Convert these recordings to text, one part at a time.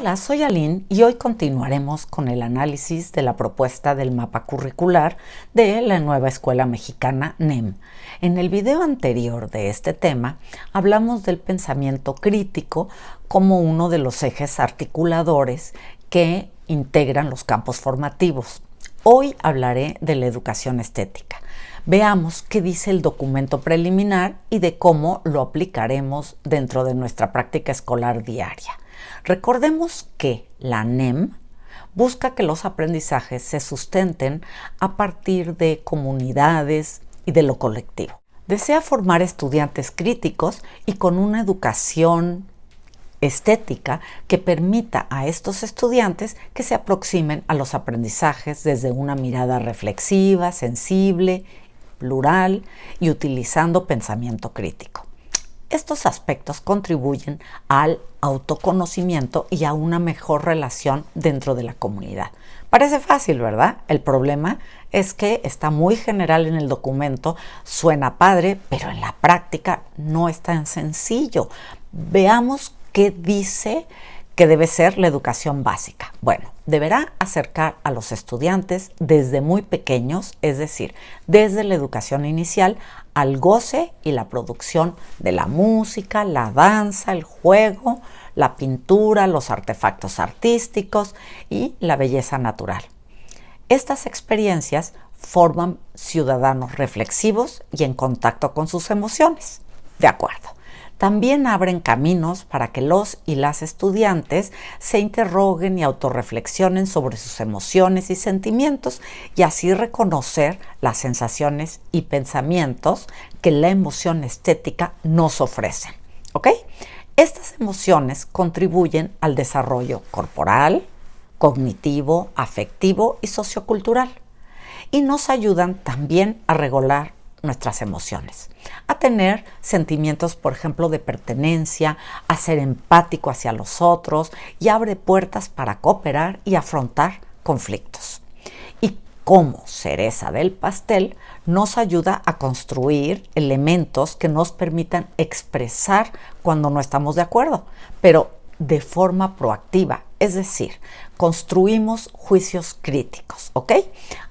Hola, soy Aline y hoy continuaremos con el análisis de la propuesta del mapa curricular de la nueva escuela mexicana NEM. En el video anterior de este tema hablamos del pensamiento crítico como uno de los ejes articuladores que integran los campos formativos. Hoy hablaré de la educación estética. Veamos qué dice el documento preliminar y de cómo lo aplicaremos dentro de nuestra práctica escolar diaria. Recordemos que la NEM busca que los aprendizajes se sustenten a partir de comunidades y de lo colectivo. Desea formar estudiantes críticos y con una educación estética que permita a estos estudiantes que se aproximen a los aprendizajes desde una mirada reflexiva, sensible, plural y utilizando pensamiento crítico. Estos aspectos contribuyen al autoconocimiento y a una mejor relación dentro de la comunidad. Parece fácil, ¿verdad? El problema es que está muy general en el documento, suena padre, pero en la práctica no es tan sencillo. Veamos qué dice que debe ser la educación básica. Bueno, deberá acercar a los estudiantes desde muy pequeños, es decir, desde la educación inicial, al goce y la producción de la música, la danza, el juego, la pintura, los artefactos artísticos y la belleza natural. Estas experiencias forman ciudadanos reflexivos y en contacto con sus emociones. De acuerdo. También abren caminos para que los y las estudiantes se interroguen y autorreflexionen sobre sus emociones y sentimientos y así reconocer las sensaciones y pensamientos que la emoción estética nos ofrece. ¿Ok? Estas emociones contribuyen al desarrollo corporal, cognitivo, afectivo y sociocultural y nos ayudan también a regular nuestras emociones, a tener sentimientos, por ejemplo, de pertenencia, a ser empático hacia los otros y abre puertas para cooperar y afrontar conflictos. Y como cereza del pastel, nos ayuda a construir elementos que nos permitan expresar cuando no estamos de acuerdo, pero de forma proactiva, es decir, construimos juicios críticos, ¿ok?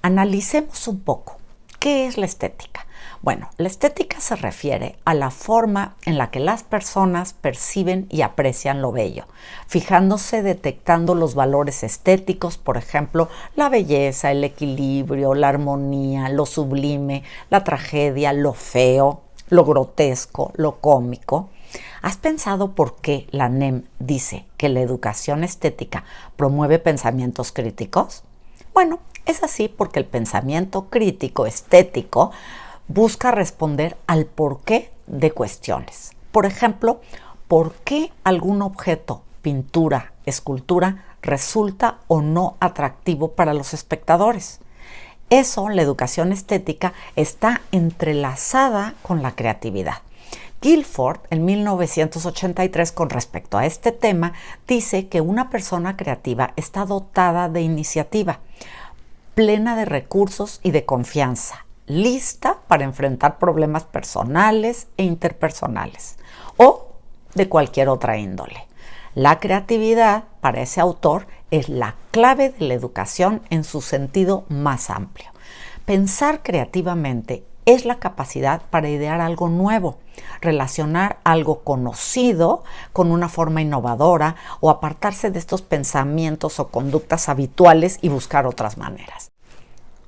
Analicemos un poco. ¿Qué es la estética? Bueno, la estética se refiere a la forma en la que las personas perciben y aprecian lo bello, fijándose, detectando los valores estéticos, por ejemplo, la belleza, el equilibrio, la armonía, lo sublime, la tragedia, lo feo, lo grotesco, lo cómico. ¿Has pensado por qué la NEM dice que la educación estética promueve pensamientos críticos? Bueno, es así porque el pensamiento crítico estético busca responder al porqué de cuestiones. Por ejemplo, ¿por qué algún objeto, pintura, escultura resulta o no atractivo para los espectadores? Eso, la educación estética, está entrelazada con la creatividad. Guilford, en 1983, con respecto a este tema, dice que una persona creativa está dotada de iniciativa, plena de recursos y de confianza, lista para enfrentar problemas personales e interpersonales o de cualquier otra índole. La creatividad, para ese autor, es la clave de la educación en su sentido más amplio. Pensar creativamente es la capacidad para idear algo nuevo, relacionar algo conocido con una forma innovadora o apartarse de estos pensamientos o conductas habituales y buscar otras maneras.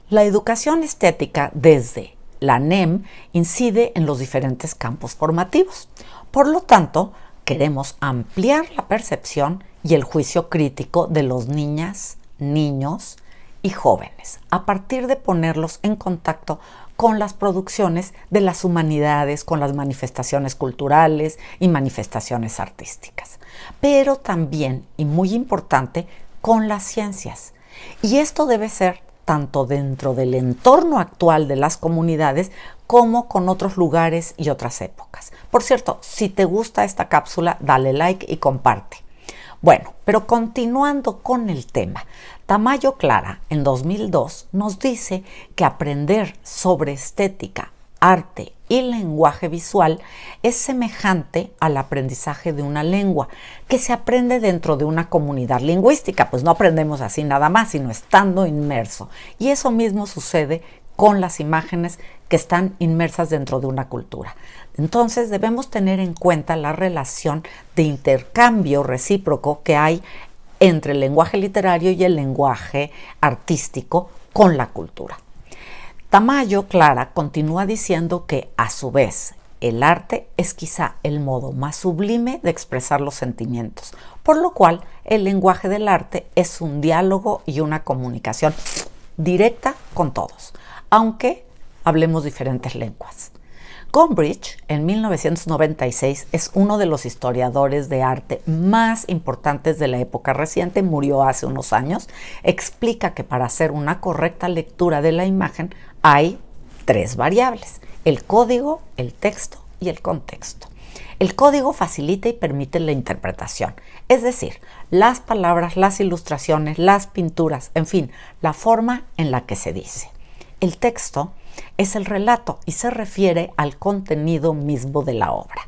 La educación estética desde la NEM incide en los diferentes campos formativos. Por lo tanto, queremos ampliar la percepción y el juicio crítico de los niñas, niños y jóvenes a partir de ponerlos en contacto con las producciones de las humanidades, con las manifestaciones culturales y manifestaciones artísticas, pero también, y muy importante, con las ciencias. Y esto debe ser tanto dentro del entorno actual de las comunidades como con otros lugares y otras épocas. Por cierto, si te gusta esta cápsula, dale like y comparte. Bueno, pero continuando con el tema, Tamayo Clara en 2002 nos dice que aprender sobre estética, arte y lenguaje visual es semejante al aprendizaje de una lengua que se aprende dentro de una comunidad lingüística. Pues no aprendemos así nada más, sino estando inmerso. Y eso mismo sucede con las imágenes que están inmersas dentro de una cultura. Entonces debemos tener en cuenta la relación de intercambio recíproco que hay entre el lenguaje literario y el lenguaje artístico con la cultura. Tamayo Clara continúa diciendo que, a su vez, el arte es quizá el modo más sublime de expresar los sentimientos, por lo cual el lenguaje del arte es un diálogo y una comunicación directa con todos, aunque hablemos diferentes lenguas. Gombrich, en 1996, es uno de los historiadores de arte más importantes de la época reciente, murió hace unos años. Explica que para hacer una correcta lectura de la imagen hay 3 variables: el código, el texto y el contexto. El código facilita y permite la interpretación, es decir, las palabras, las ilustraciones, las pinturas, en fin, la forma en la que se dice. El texto es el relato y se refiere al contenido mismo de la obra.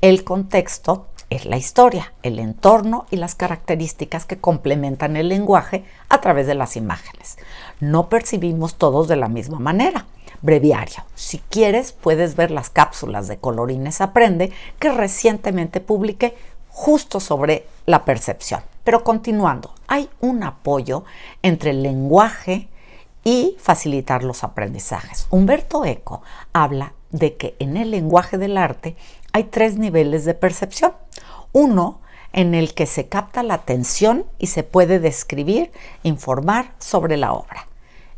El contexto es la historia, el entorno y las características que complementan el lenguaje a través de las imágenes. No percibimos todos de la misma manera. Breviario. Si quieres, puedes ver las cápsulas de Colorines Aprende que recientemente publiqué justo sobre la percepción. Pero continuando, hay un apoyo entre el lenguaje y facilitar los aprendizajes. Humberto Eco habla de que en el lenguaje del arte hay 3 niveles de percepción. Uno, en el que se capta la atención y se puede describir, informar sobre la obra.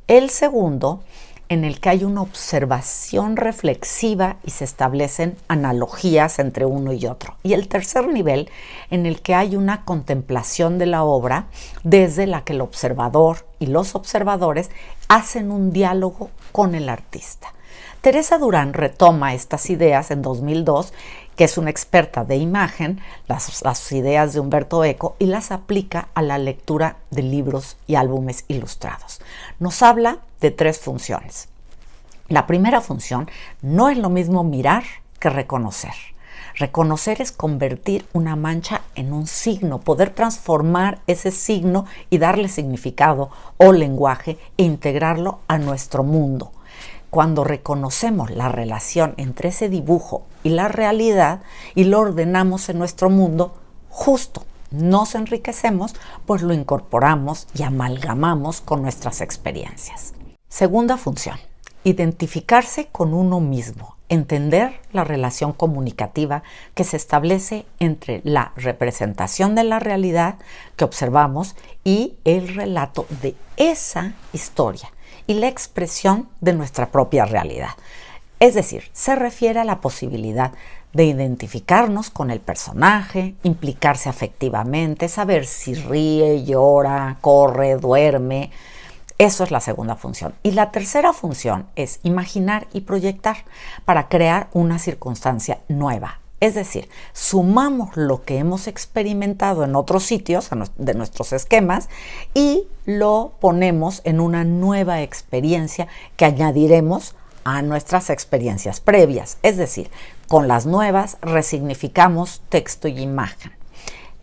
El segundo, en el que hay una observación reflexiva y se establecen analogías entre uno y otro. Y el tercer nivel, en el que hay una contemplación de la obra desde la que el observador y los observadores hacen un diálogo con el artista. Teresa Durán retoma estas ideas en 2002, que es una experta de imagen, las ideas de Humberto Eco, y las aplica a la lectura de libros y álbumes ilustrados. Nos habla de 3 funciones. La primera función: no es lo mismo mirar que reconocer. Reconocer es convertir una mancha en un signo, poder transformar ese signo y darle significado o lenguaje e integrarlo a nuestro mundo. Cuando reconocemos la relación entre ese dibujo y la realidad y lo ordenamos en nuestro mundo, justo nos enriquecemos, pues lo incorporamos y amalgamamos con nuestras experiencias. Segunda función: identificarse con uno mismo, entender la relación comunicativa que se establece entre la representación de la realidad que observamos y el relato de esa historia y la expresión de nuestra propia realidad. Es decir, se refiere a la posibilidad de identificarnos con el personaje, implicarse afectivamente, saber si ríe, llora, corre, duerme. Eso es la segunda función. Y la tercera función es imaginar y proyectar para crear una circunstancia nueva. Es decir, sumamos lo que hemos experimentado en otros sitios de nuestros esquemas y lo ponemos en una nueva experiencia que añadiremos a nuestras experiencias previas. Es decir, con las nuevas resignificamos texto y imagen.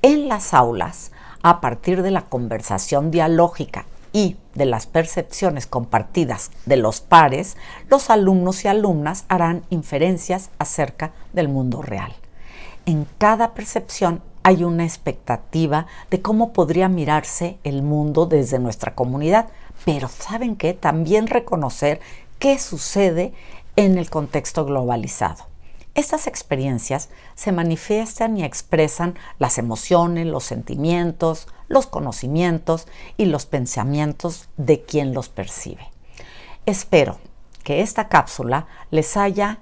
En las aulas, a partir de la conversación dialógica y de las percepciones compartidas de los pares, los alumnos y alumnas harán inferencias acerca del mundo real. En cada percepción hay una expectativa de cómo podría mirarse el mundo desde nuestra comunidad, pero ¿saben qué? También reconocer qué sucede en el contexto globalizado. Estas experiencias se manifiestan y expresan las emociones, los sentimientos, los conocimientos y los pensamientos de quien los percibe. Espero que esta cápsula les haya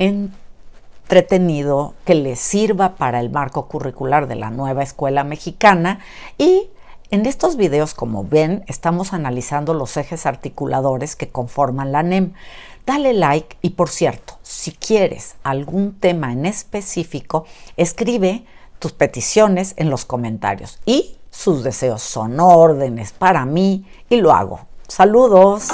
entretenido, que les sirva para el marco curricular de la nueva escuela mexicana, y en estos videos, como ven, estamos analizando los ejes articuladores que conforman la NEM. Dale like y, por cierto, si quieres algún tema en específico, escribe tus peticiones en los comentarios y sus deseos son órdenes para mí y lo hago. ¡Saludos!